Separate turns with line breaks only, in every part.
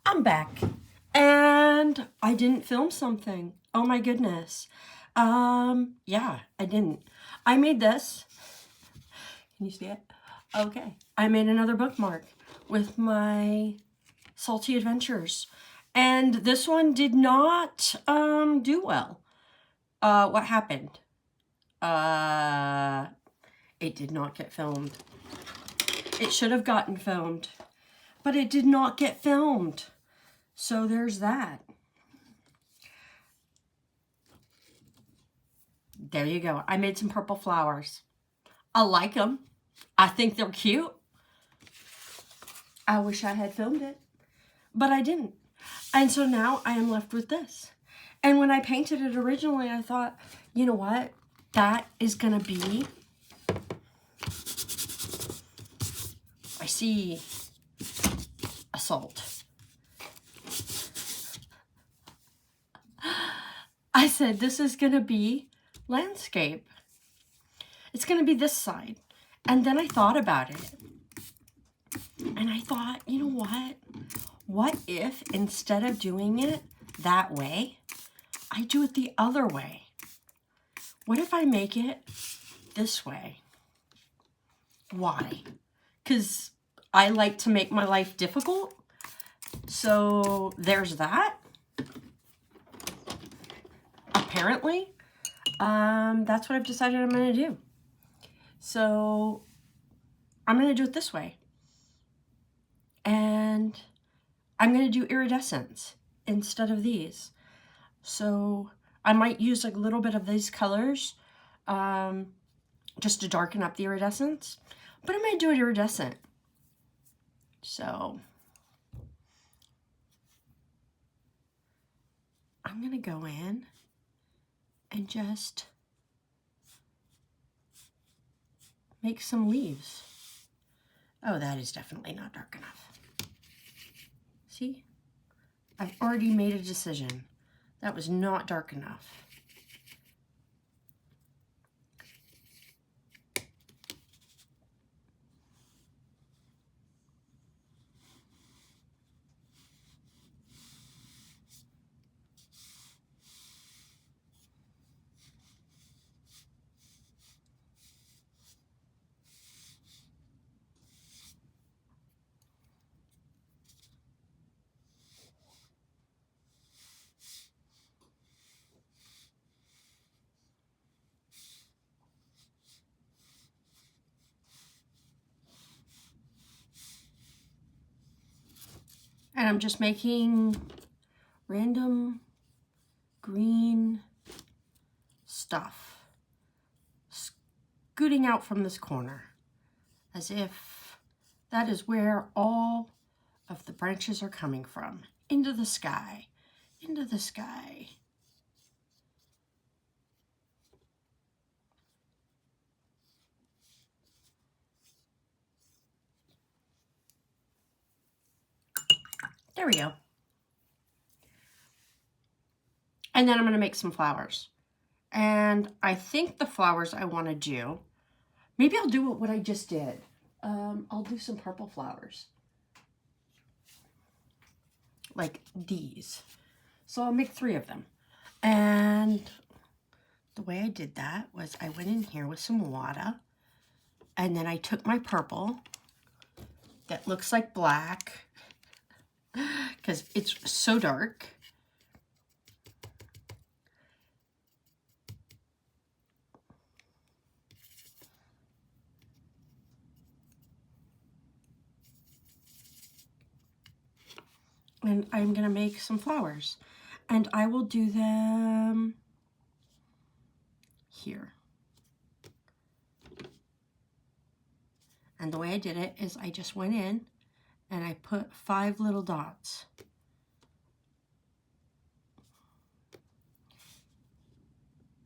I'm back, and I didn't film something. Oh my goodness. Yeah, I didn't. I made this. Can you see it? Okay. I made another bookmark with my salty adventures, and this one did not do well. What happened? It did not get filmed. It should have gotten filmed, but it did not get filmed. So there's that. There you go. I made some purple flowers. I like them. I think they're cute. I wish I had filmed it, but I didn't. And so now I am left with this. And when I painted it originally, I thought, you know what? That is going to be... I see a salt. I said, this is going to be landscape. It's going to be this side. And then I thought about it. And I thought, you know what? What if instead of doing it that way, I do it the other way? What if I make it this way? Why? Because I like to make my life difficult. So there's that. Apparently, that's what I've decided I'm going to do. So I'm going to do it this way. And I'm going to do iridescence instead of these. So I might use a little bit of these colors just to darken up the iridescence. But I'm going to do it iridescent. So I'm going to go in and just make some leaves. Oh, that is definitely not dark enough. See? I've already made a decision. That was not dark enough. And I'm just making random green stuff scooting out from this corner as if that is where all of the branches are coming from. Into the sky, into the sky. There we go. And then I'm going to make some flowers. And I think the flowers I want to do, maybe I'll do what I just did. I'll do some purple flowers. Like these. So I'll make 3 of them. And the way I did that was I went in here with some water. And then I took my purple that looks like black because it's so dark. And I'm going to make some flowers. And I will do them here. And the way I did it is I just went in and I put 5 little dots.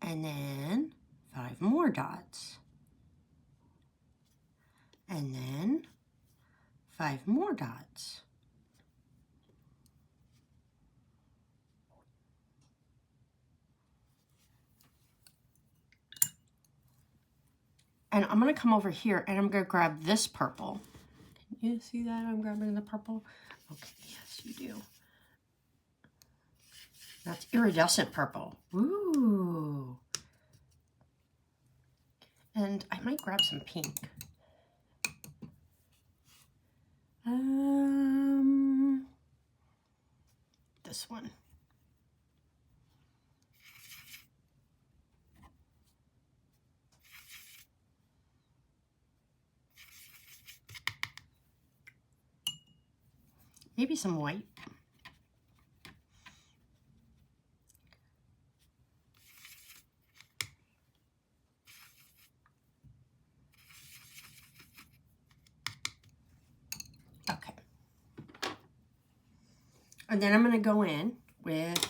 And then 5 more dots. And then 5 more dots. And I'm going to come over here and I'm going to grab this purple. Can you see that I'm grabbing the purple? Okay, yes, you do. That's iridescent purple. Ooh. And I might grab some pink. This one. Maybe some white. Okay. And then I'm going to go in with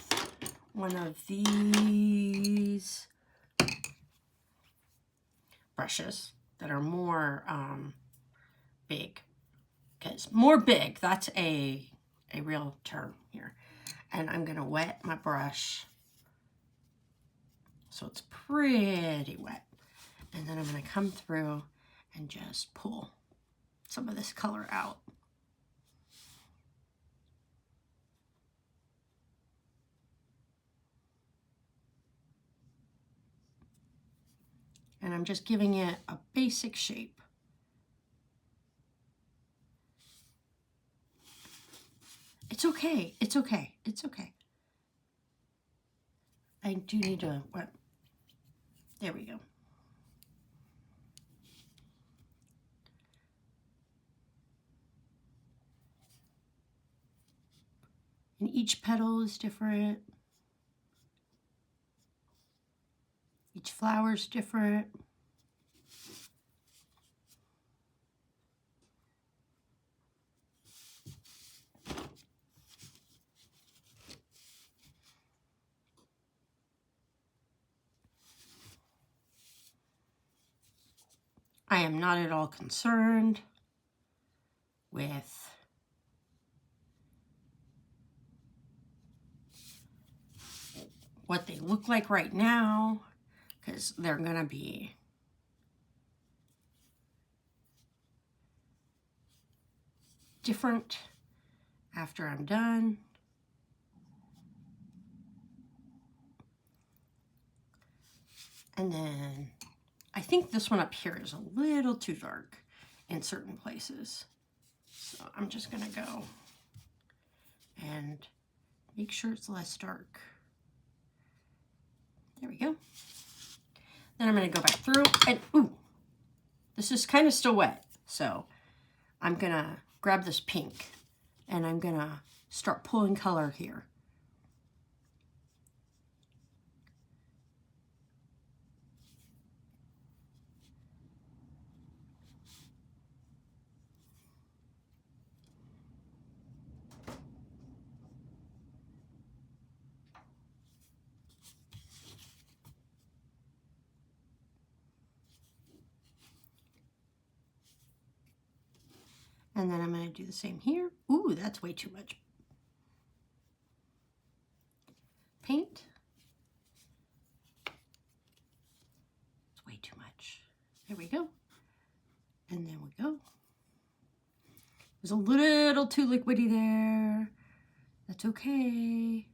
one of these brushes that are more big. Because more big, that's a real term here. And I'm going to wet my brush so it's pretty wet. And then I'm going to come through and just pull some of this color out. And I'm just giving it a basic shape. It's okay. It's okay. It's okay. I do need to, what? There we go. And each petal is different. Each flower is different. I am not at all concerned with what they look like right now, because they're going to be different after I'm done. And then I think this one up here is a little too dark in certain places. So I'm just going to go and make sure it's less dark. There we go. Then I'm going to go back through and, ooh, this is kind of still wet. So I'm going to grab this pink and I'm going to start pulling color here. And then I'm going to do the same here. Ooh, that's way too much paint. It's way too much. There we go. And then we go. It was a little too liquidy there. That's okay.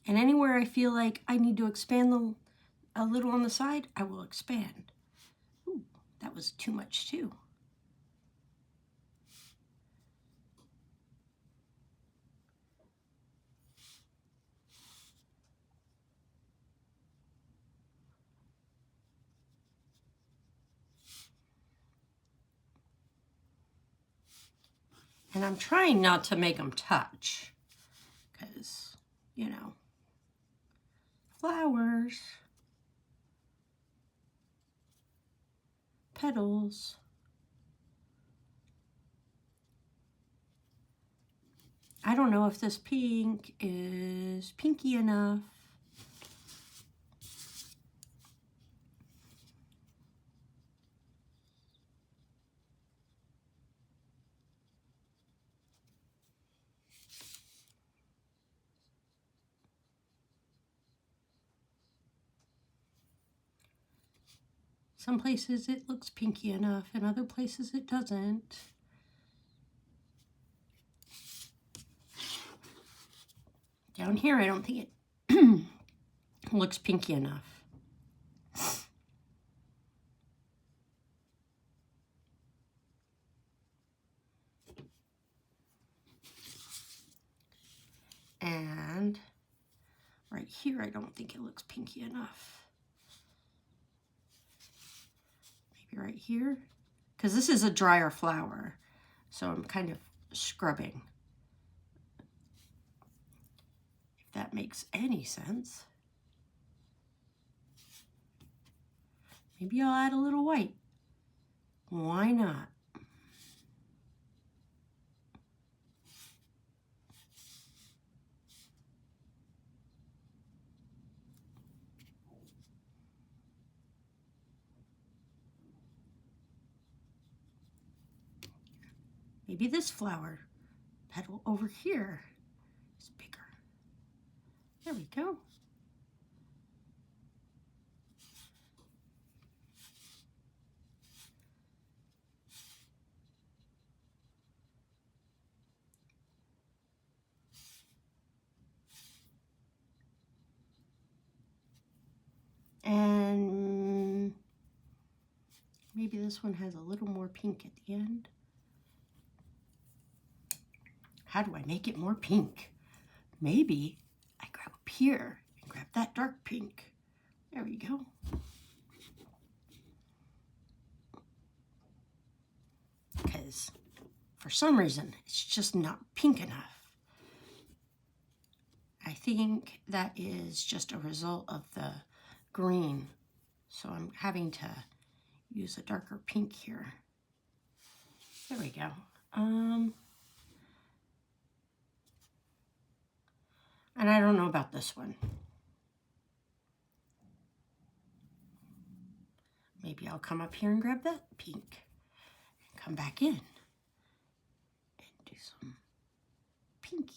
And anywhere I feel like I need to expand a little on the side, I will expand. Ooh, that was too much too. And I'm trying not to make them touch because, you know, flowers, petals. I don't know if this pink is pinky enough. Some places it looks pinky enough, and other places it doesn't. Down here, I don't think it looks pinky enough. And right here, I don't think it looks pinky enough. Maybe right here, because this is a drier flower, so I'm kind of scrubbing. If that makes any sense. Maybe I'll add a little white. Why not? Maybe this flower petal over here is bigger. There we go. And maybe this one has a little more pink at the end. How do I make it more pink? Maybe I grab up here and grab that dark pink. There we go. Because for some reason, it's just not pink enough. I think that is just a result of the green. So I'm having to use a darker pink here. There we go. And I don't know about this one. Maybe I'll come up here and grab that pink and come back in and do some pinky.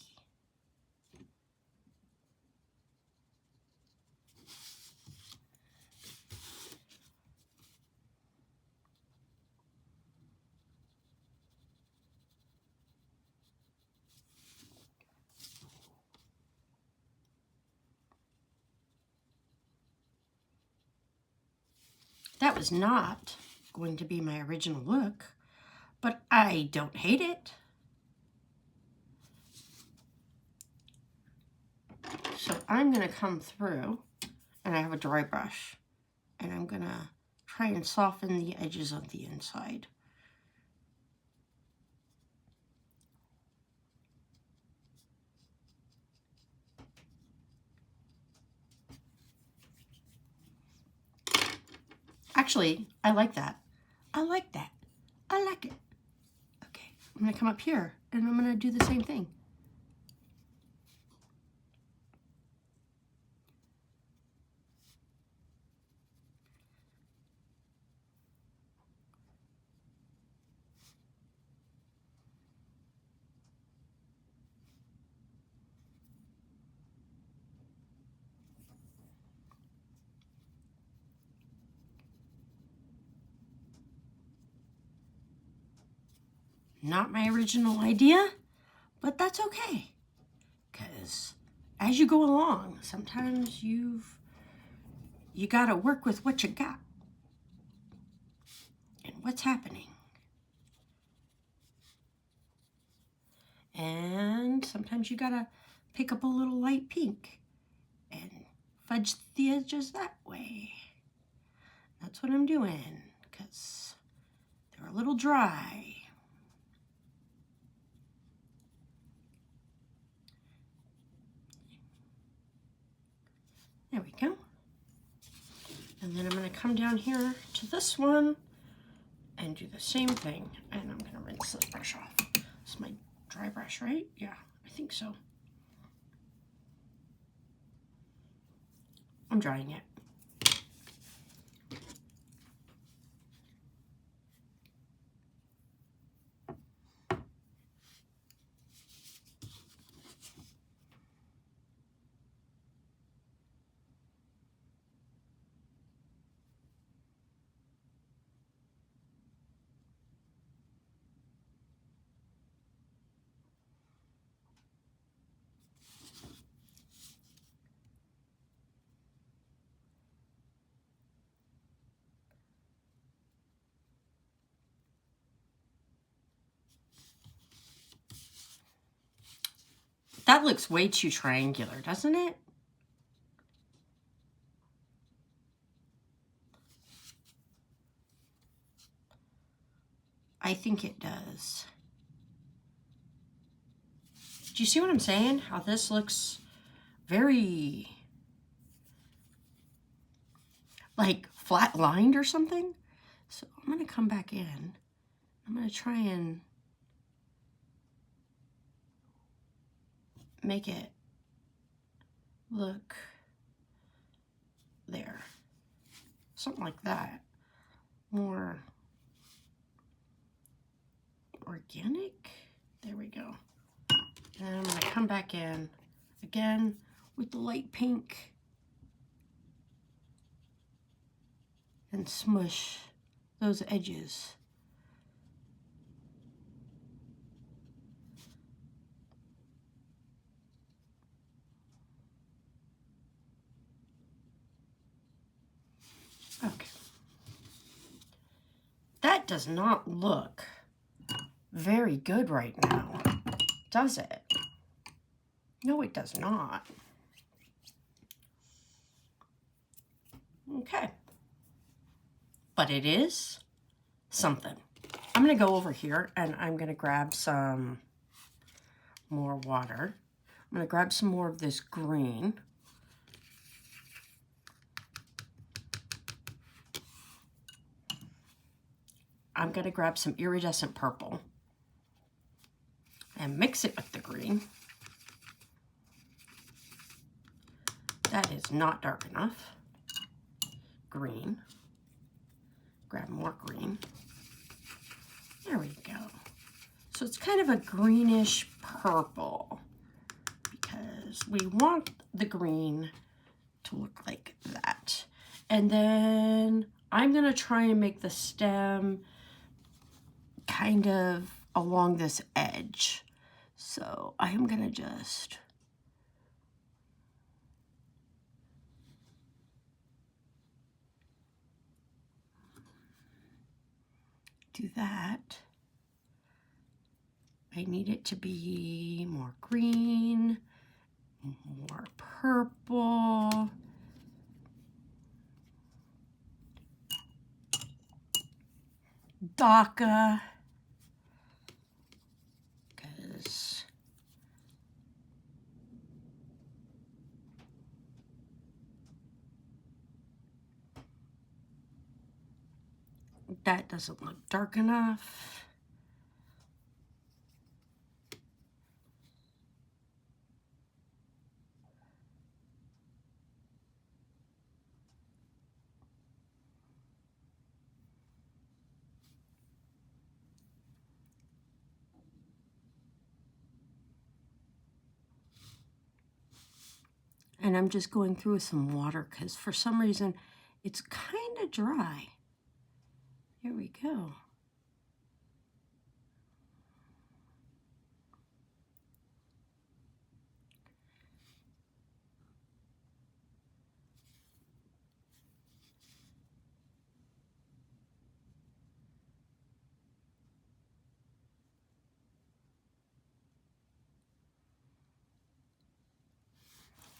That was not going to be my original look, but I don't hate it. So I'm going to come through, and I have a dry brush, and I'm going to try and soften the edges of the inside. Actually, I like that. I like that. I like it. Okay, I'm going to come up here, and I'm going to do the same thing. Not my original idea, but that's okay. Because as you go along, sometimes you got to work with what you got and what's happening. And sometimes you got to pick up a little light pink and fudge the edges that way. That's what I'm doing, because they're a little dry. There we go. And then I'm going to come down here to this one and do the same thing. And I'm going to rinse this brush off. It's my dry brush, right? Yeah, I think so. I'm drying it. That looks way too triangular, doesn't it? I think it does. Do you see what I'm saying? How this looks very like flat lined or something? So I'm going to come back in. I'm going to try and make it look there. Something like that. More organic. There we go. And I'm going to come back in again with the light pink and smush those edges. Okay. That does not look very good right now, does it? No, it does not. Okay. But it is something. I'm going to go over here and I'm going to grab some more water. I'm going to grab some more of this green. I'm going to grab some iridescent purple and mix it with the green. That is not dark enough. Green. Grab more green. There we go. So it's kind of a greenish purple because we want the green to look like that. And then I'm going to try and make the stem kind of along this edge. So I am going to just do that. I need it to be more green, more purple. Darker. Because that doesn't look dark enough. And I'm just going through with some water because for some reason it's kind of dry. Here we go.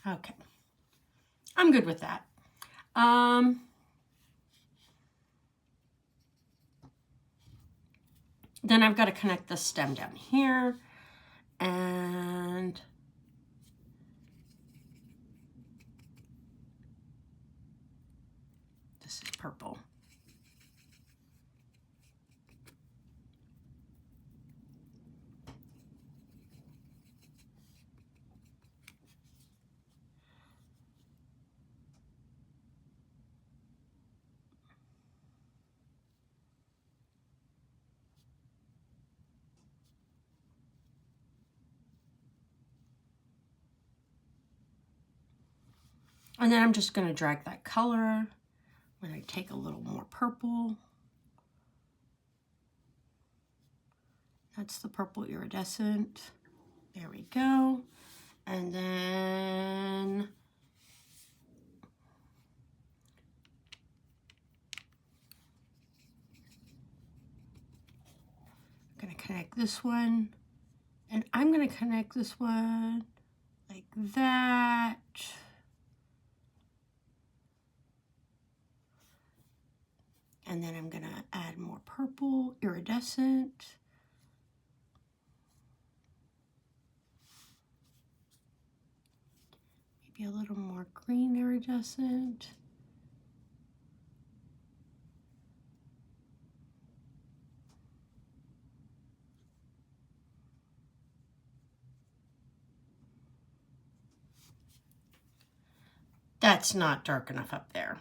Okay. I'm good with that. Then I've got to connect the stem down here, and this is purple. And then I'm just going to drag that color. I'm going to take a little more purple. That's the purple iridescent. There we go. And then I'm going to connect this one. And I'm going to connect this one that. And then I'm going to add more purple, iridescent. Maybe a little more green iridescent. That's not dark enough up there.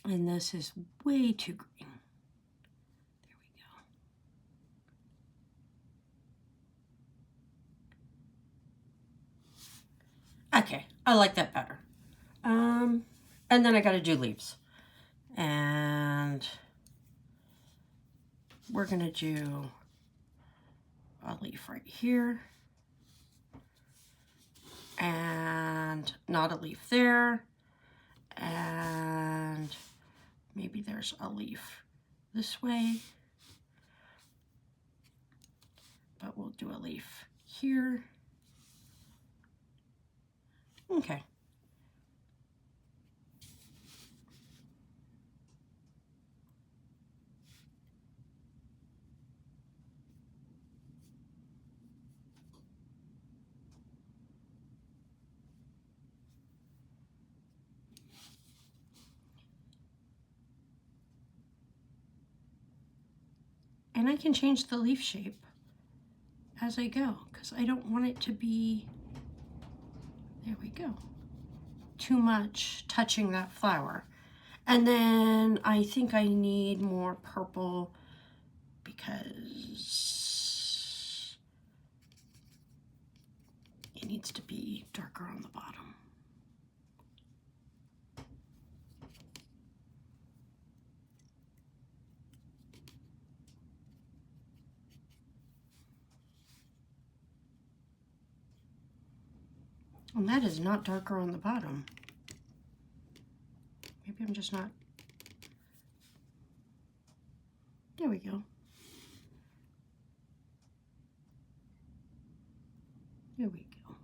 And this is way too green. There we go. Okay, I like that better. And then I got to do leaves. And we're going to do a leaf right here. And not a leaf there. And maybe there's a leaf this way. But we'll do a leaf here. Okay. And I can change the leaf shape as I go, because I don't want it to be, there we go, too much touching that flower. And then I think I need more purple because it needs to be darker on the bottom. And that is not darker on the bottom. Maybe I'm just not. There we go. There we go.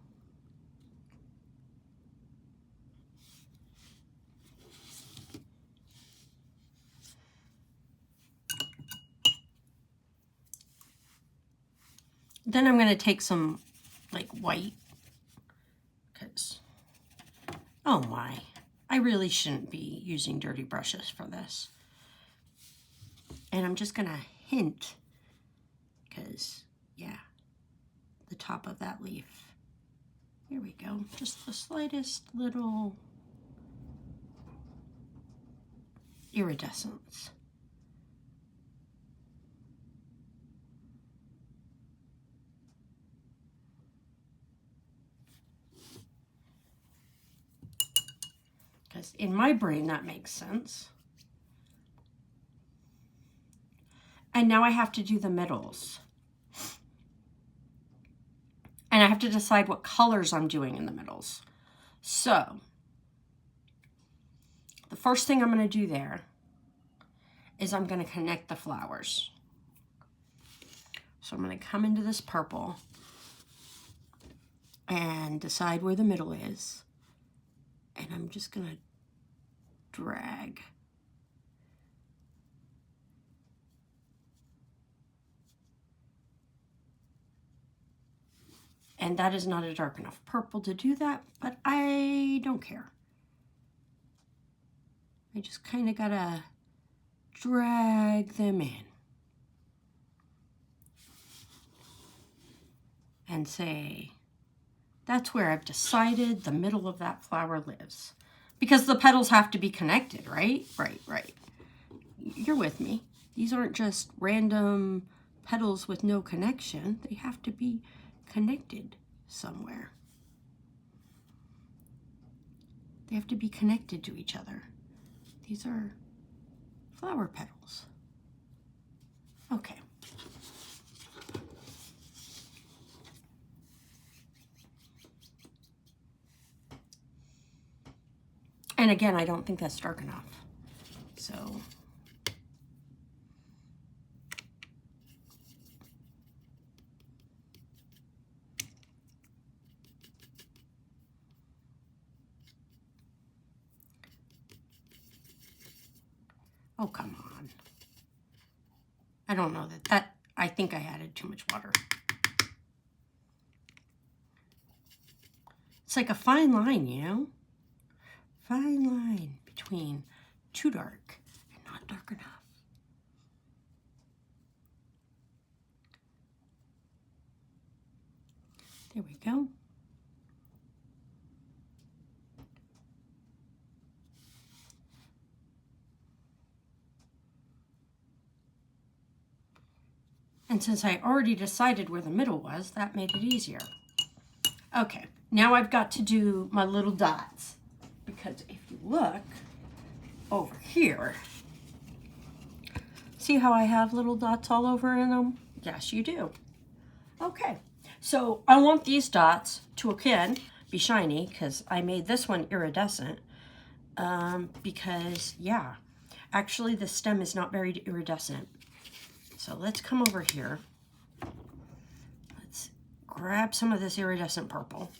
Then I'm going to take some like white, because, oh my, I really shouldn't be using dirty brushes for this. And I'm just going to hint, because, yeah, the top of that leaf. Here we go. Just the slightest little iridescence. Because in my brain that makes sense. And now I have to do the middles. And I have to decide what colors I'm doing in the middles. So, the first thing I'm going to do there is I'm going to connect the flowers. So I'm going to come into this purple and decide where the middle is. And I'm just going to drag. And that is not a dark enough purple to do that, but I don't care. I just kind of gotta drag them in. And say, that's where I've decided the middle of that flower lives. Because the petals have to be connected, right? Right. You're with me. These aren't just random petals with no connection. They have to be connected somewhere. They have to be connected to each other. These are flower petals. Okay. And again, I don't think that's dark enough. So oh, come on. I don't know that I think I added too much water. It's like a fine line, you know? Fine line between too dark and not dark enough. There we go. And since I already decided where the middle was, that made it easier. Okay, now I've got to do my little dots. Because if you look over here, see how I have little dots all over in them? Yes, you do. Okay, so I want these dots to, again, be shiny because I made this one iridescent. Because, yeah, actually the stem is not very iridescent. So let's come over here. Let's grab some of this iridescent purple.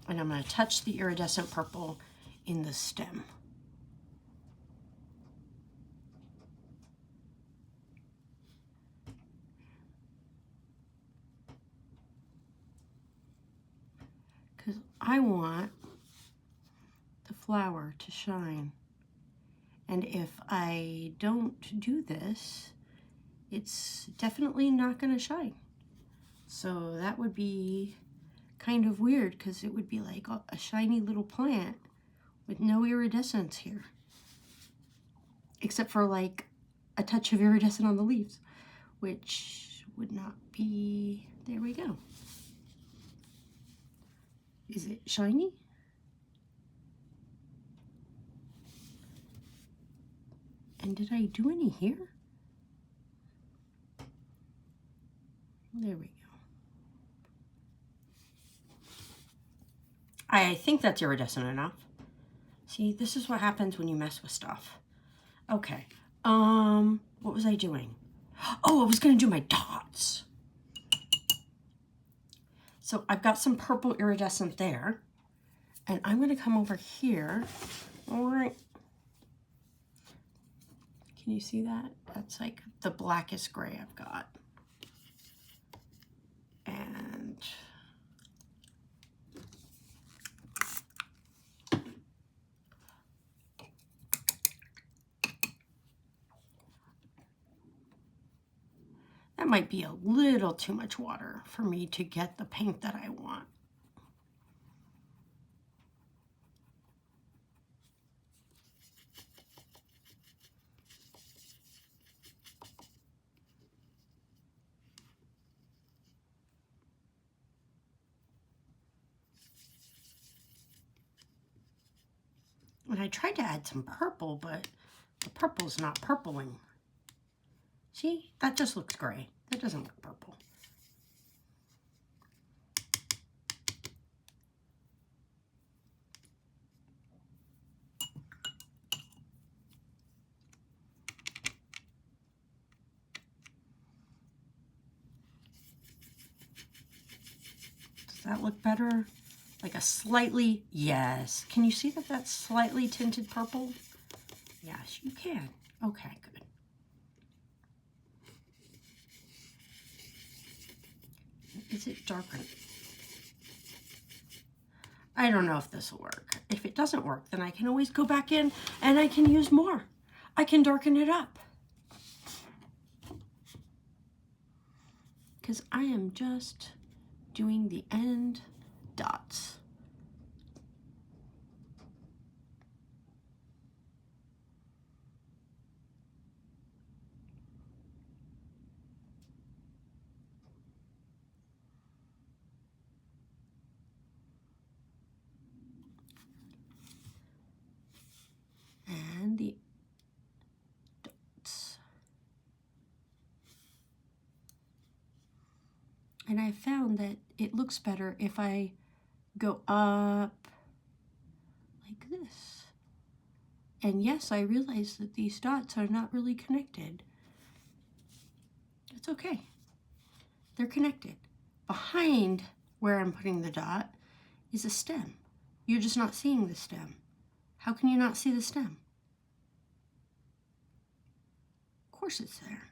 And I'm going to touch the iridescent purple in the stem. Because I want the flower to shine. And if I don't do this, it's definitely not going to shine. So that would be kind of weird because it would be like a shiny little plant with no iridescence here. Except for like a touch of iridescent on the leaves, which would not be, there we go. Is it shiny? And did I do any here? There we go. I think that's iridescent enough. See, this is what happens when you mess with stuff. Okay, what was I doing? Oh, I was gonna do my dots. So I've got some purple iridescent there, and I'm gonna come over here. All right. Can you see that? That's like the blackest gray I've got. And that might be a little too much water for me to get the paint that I want. And I tried to add some purple, but the purple's not purpling. See, that just looks gray. That doesn't look purple. Does that look better? Like a slightly, yes. Can you see that that's slightly tinted purple? Yes, you can. Okay, good. Is it darker? I don't know if this will work. If it doesn't work, then I can always go back in and I can use more. I can darken it up. Because I am just doing the end dots. And the dots. And I found that it looks better if I go up like this. And yes, I realize that these dots are not really connected. It's okay. They're connected. Behind where I'm putting the dot is a stem. You're just not seeing the stem. How can you not see the stem? Of course it's there.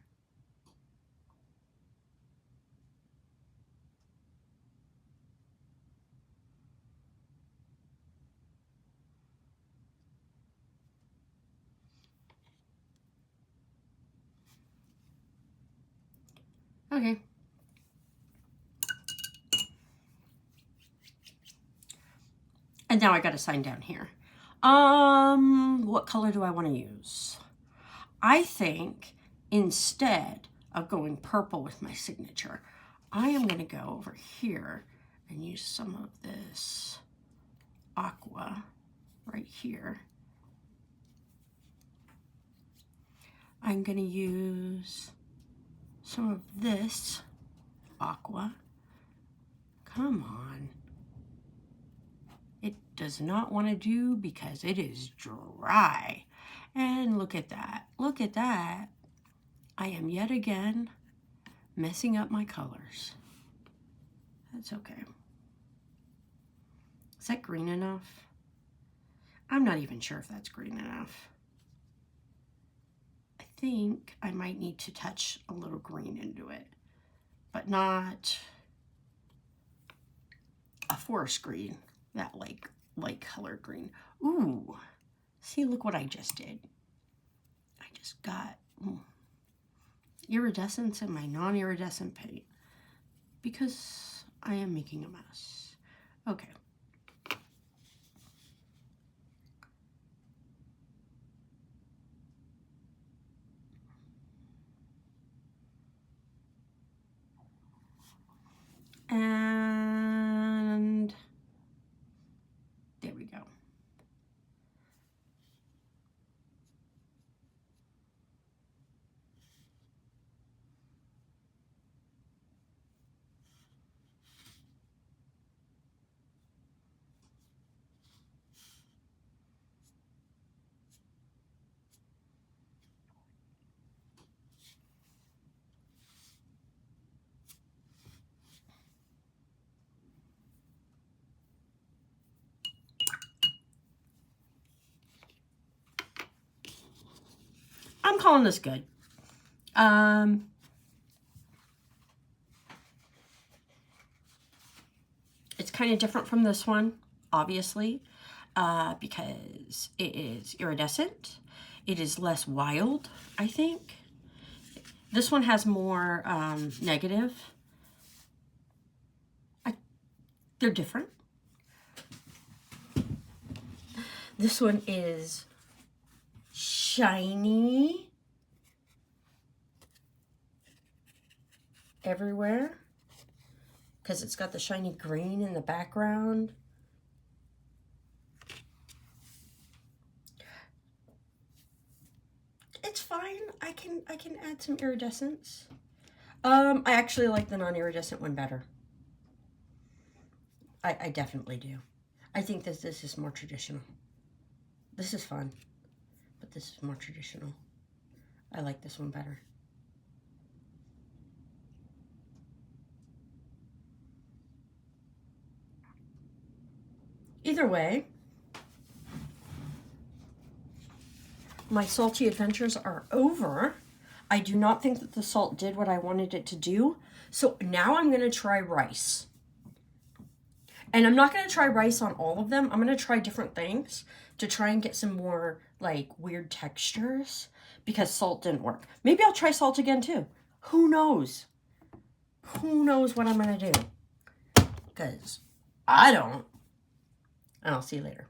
Okay. And now I got a sign down here. What color do I want to use? I think instead of going purple with my signature, I am going to go over here and use some of this aqua right here. I'm going to use some of this aqua. Come on. It does not want to do because it is dry. And look at that. Look at that. I am yet again messing up my colors. That's okay. Is that green enough? I'm not even sure if that's green enough. I think I might need to touch a little green into it, but not a forest green, that light color green. Ooh, see, look what I just did. I just got iridescence in my non-iridescent paint because I am making a mess. Okay. And there we go. I'm calling this good. It's kind of different from this one, obviously, because it is iridescent. It is less wild, I think. This one has more negative. They're different. This one is shiny everywhere because it's got the shiny green in the background. It's fine. I can add some iridescence. I actually like the non-iridescent one better. I definitely do. I think that this is more traditional. This is fun, but this is more traditional. I like this one better. Either way, my salty adventures are over. I do not think that the salt did what I wanted it to do. So now I'm going to try rice. And I'm not going to try rice on all of them. I'm going to try different things to try and get some more like weird textures because salt didn't work. Maybe I'll try salt again too. Who knows? Who knows what I'm going to do? Because I don't. And I'll see you later.